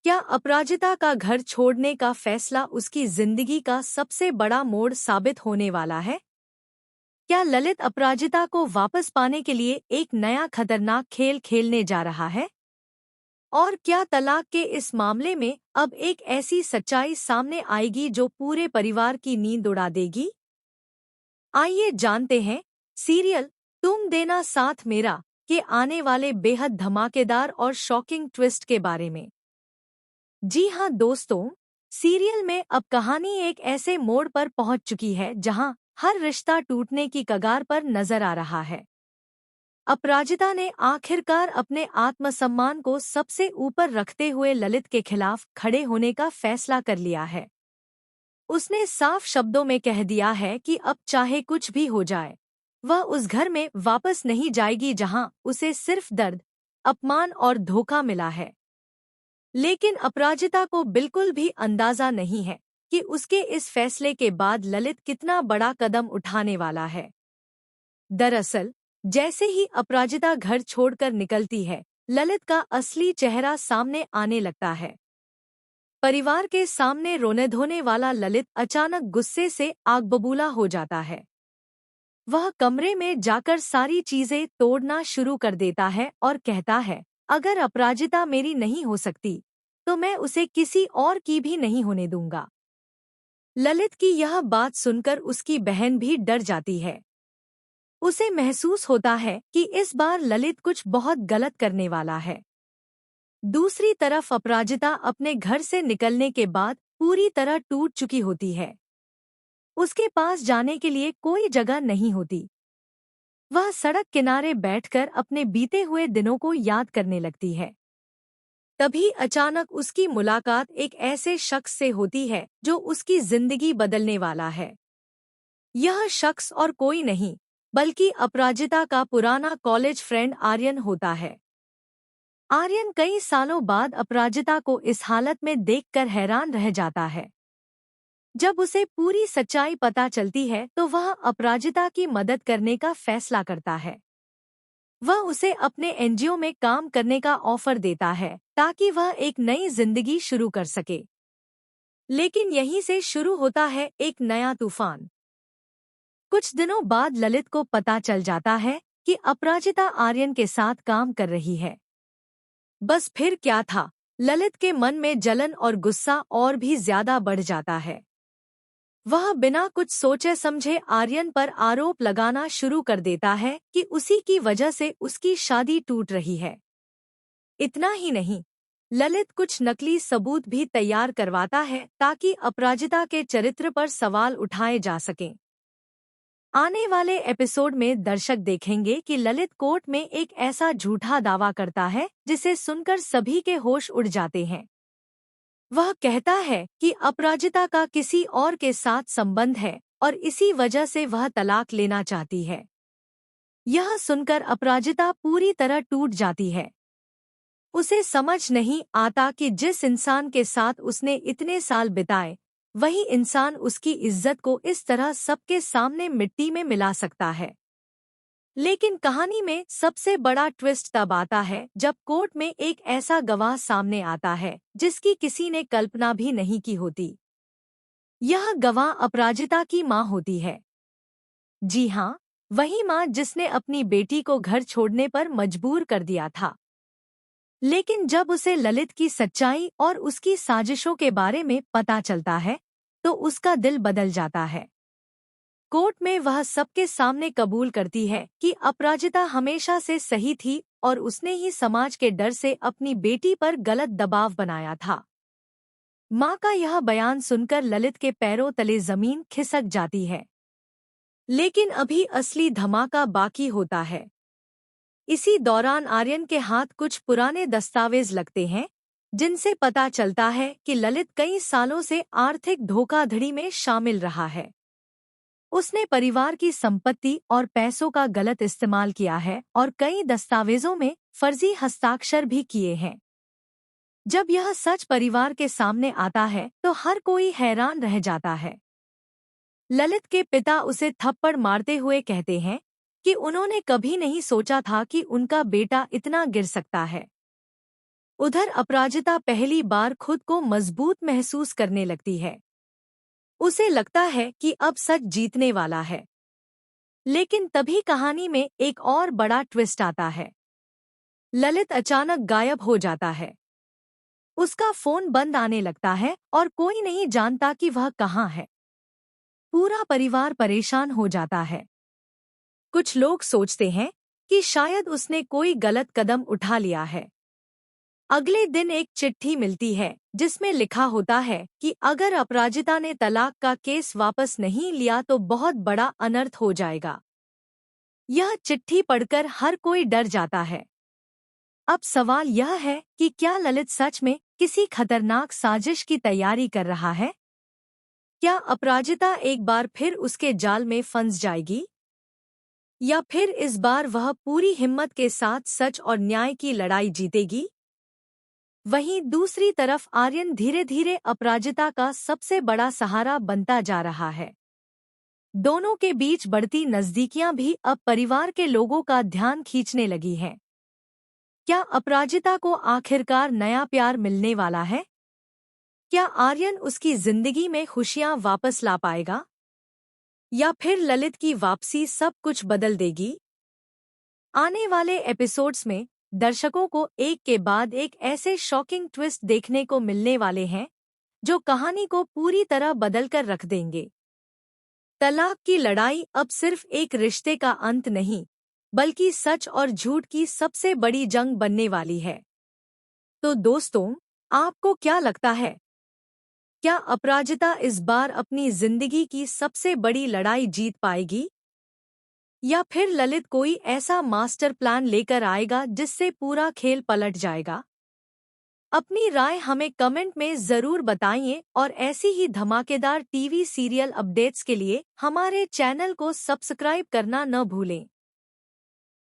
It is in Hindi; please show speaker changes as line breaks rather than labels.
क्या अपराजिता का घर छोड़ने का फैसला उसकी जिंदगी का सबसे बड़ा मोड़ साबित होने वाला है? क्या ललित अपराजिता को वापस पाने के लिए एक नया खतरनाक खेल खेलने जा रहा है? और क्या तलाक के इस मामले में अब एक ऐसी सच्चाई सामने आएगी जो पूरे परिवार की नींद उड़ा देगी? आइए जानते हैं सीरियल तुम देना साथ मेरा के आने वाले बेहद धमाकेदार और शॉकिंग ट्विस्ट के बारे में। जी हाँ दोस्तों, सीरियल में अब कहानी एक ऐसे मोड़ पर पहुंच चुकी है जहां हर रिश्ता टूटने की कगार पर नजर आ रहा है। अपराजिता ने आखिरकार अपने आत्मसम्मान को सबसे ऊपर रखते हुए ललित के खिलाफ खड़े होने का फैसला कर लिया है। उसने साफ शब्दों में कह दिया है कि अब चाहे कुछ भी हो जाए, वह उस घर में वापस नहीं जाएगी जहां उसे सिर्फ दर्द, अपमान और धोखा मिला है। लेकिन अपराजिता को बिल्कुल भी अंदाजा नहीं है कि उसके इस फैसले के बाद ललित कितना बड़ा कदम उठाने वाला है। दरअसल, जैसे ही अपराजिता घर छोड़कर निकलती है, ललित का असली चेहरा सामने आने लगता है। परिवार के सामने रोने धोने वाला ललित अचानक गुस्से से आग बबूला हो जाता है। वह कमरे में जाकर सारी चीजें तोड़ना शुरू कर देता है और कहता है, अगर अपराजिता मेरी नहीं हो सकती तो मैं उसे किसी और की भी नहीं होने दूंगा। ललित की यह बात सुनकर उसकी बहन भी डर जाती है। उसे महसूस होता है कि इस बार ललित कुछ बहुत गलत करने वाला है। दूसरी तरफ अपराजिता अपने घर से निकलने के बाद पूरी तरह टूट चुकी होती है। उसके पास जाने के लिए कोई जगह नहीं होती। वह सड़क किनारे बैठकर अपने बीते हुए दिनों को याद करने लगती है। तभी अचानक उसकी मुलाकात एक ऐसे शख्स से होती है जो उसकी जिंदगी बदलने वाला है। यह शख्स और कोई नहीं बल्कि अपराजिता का पुराना कॉलेज फ्रेंड आर्यन होता है। आर्यन कई सालों बाद अपराजिता को इस हालत में देखकर हैरान रह जाता है। जब उसे पूरी सच्चाई पता चलती है तो वह अपराजिता की मदद करने का फैसला करता है। वह उसे अपने एनजीओ में काम करने का ऑफर देता है ताकि वह एक नई जिंदगी शुरू कर सके। लेकिन यहीं से शुरू होता है एक नया तूफान। कुछ दिनों बाद ललित को पता चल जाता है कि अपराजिता आर्यन के साथ काम कर रही है। बस फिर क्या था, ललित के मन में जलन और गुस्सा और भी ज्यादा बढ़ जाता है। वह बिना कुछ सोचे समझे आर्यन पर आरोप लगाना शुरू कर देता है कि उसी की वजह से उसकी शादी टूट रही है। इतना ही नहीं, ललित कुछ नकली सबूत भी तैयार करवाता है ताकि अपराजिता के चरित्र पर सवाल उठाए जा सकें। आने वाले एपिसोड में दर्शक देखेंगे कि ललित कोर्ट में एक ऐसा झूठा दावा करता है जिसे सुनकर सभी के होश उड़ जाते हैं। वह कहता है कि अपराजिता का किसी और के साथ संबंध है और इसी वजह से वह तलाक लेना चाहती है। यह सुनकर अपराजिता पूरी तरह टूट जाती है। उसे समझ नहीं आता कि जिस इंसान के साथ उसने इतने साल बिताए, वही इंसान उसकी इज्जत को इस तरह सबके सामने मिट्टी में मिला सकता है। लेकिन कहानी में सबसे बड़ा ट्विस्ट तब आता है जब कोर्ट में एक ऐसा गवाह सामने आता है जिसकी किसी ने कल्पना भी नहीं की होती। यह गवाह अपराजिता की मां होती है। जी हाँ, वही मां जिसने अपनी बेटी को घर छोड़ने पर मजबूर कर दिया था। लेकिन जब उसे ललित की सच्चाई और उसकी साजिशों के बारे में पता चलता है तो उसका दिल बदल जाता है। कोर्ट में वह सबके सामने कबूल करती है कि अपराजिता हमेशा से सही थी और उसने ही समाज के डर से अपनी बेटी पर गलत दबाव बनाया था। मां का यह बयान सुनकर ललित के पैरों तले जमीन खिसक जाती है। लेकिन अभी असली धमाका बाकी होता है। इसी दौरान आर्यन के हाथ कुछ पुराने दस्तावेज लगते हैं जिनसे पता चलता है कि ललित कई सालों से आर्थिक धोखाधड़ी में शामिल रहा है। उसने परिवार की संपत्ति और पैसों का गलत इस्तेमाल किया है और कई दस्तावेजों में फर्जी हस्ताक्षर भी किए हैं। जब यह सच परिवार के सामने आता है तो हर कोई हैरान रह जाता है। ललित के पिता उसे थप्पड़ मारते हुए कहते हैं कि उन्होंने कभी नहीं सोचा था कि उनका बेटा इतना गिर सकता है। उधर अपराजिता पहली बार खुद को मजबूत महसूस करने लगती है। उसे लगता है कि अब सच जीतने वाला है। लेकिन तभी कहानी में एक और बड़ा ट्विस्ट आता है। ललित अचानक गायब हो जाता है। उसका फोन बंद आने लगता है और कोई नहीं जानता कि वह कहाँ है। पूरा परिवार परेशान हो जाता है। कुछ लोग सोचते हैं कि शायद उसने कोई गलत कदम उठा लिया है। अगले दिन एक चिट्ठी मिलती है जिसमें लिखा होता है कि अगर अपराजिता ने तलाक का केस वापस नहीं लिया तो बहुत बड़ा अनर्थ हो जाएगा। यह चिट्ठी पढ़कर हर कोई डर जाता है। अब सवाल यह है कि क्या ललित सच में किसी खतरनाक साजिश की तैयारी कर रहा है? क्या अपराजिता एक बार फिर उसके जाल में फंस जाएगी? या फिर इस बार वह पूरी हिम्मत के साथ सच और न्याय की लड़ाई जीतेगी? वहीं दूसरी तरफ आर्यन धीरे धीरे अपराजिता का सबसे बड़ा सहारा बनता जा रहा है। दोनों के बीच बढ़ती नजदीकियां भी अब परिवार के लोगों का ध्यान खींचने लगी हैं। क्या अपराजिता को आखिरकार नया प्यार मिलने वाला है? क्या आर्यन उसकी जिंदगी में खुशियां वापस ला पाएगा? या फिर ललित की वापसी सब कुछ बदल देगी? आने वाले एपिसोड्स में दर्शकों को एक के बाद एक ऐसे शॉकिंग ट्विस्ट देखने को मिलने वाले हैं जो कहानी को पूरी तरह बदलकर रख देंगे। तलाक की लड़ाई अब सिर्फ एक रिश्ते का अंत नहीं, बल्कि सच और झूठ की सबसे बड़ी जंग बनने वाली है। तो दोस्तों, आपको क्या लगता है? क्या अपराजिता इस बार अपनी जिंदगी की सबसे बड़ी लड़ाई जीत पाएगी? या फिर ललित कोई ऐसा मास्टर प्लान लेकर आएगा जिससे पूरा खेल पलट जाएगा? अपनी राय हमें कमेंट में जरूर बताइए और ऐसी ही धमाकेदार टीवी सीरियल अपडेट्स के लिए हमारे चैनल को सब्सक्राइब करना न भूलें।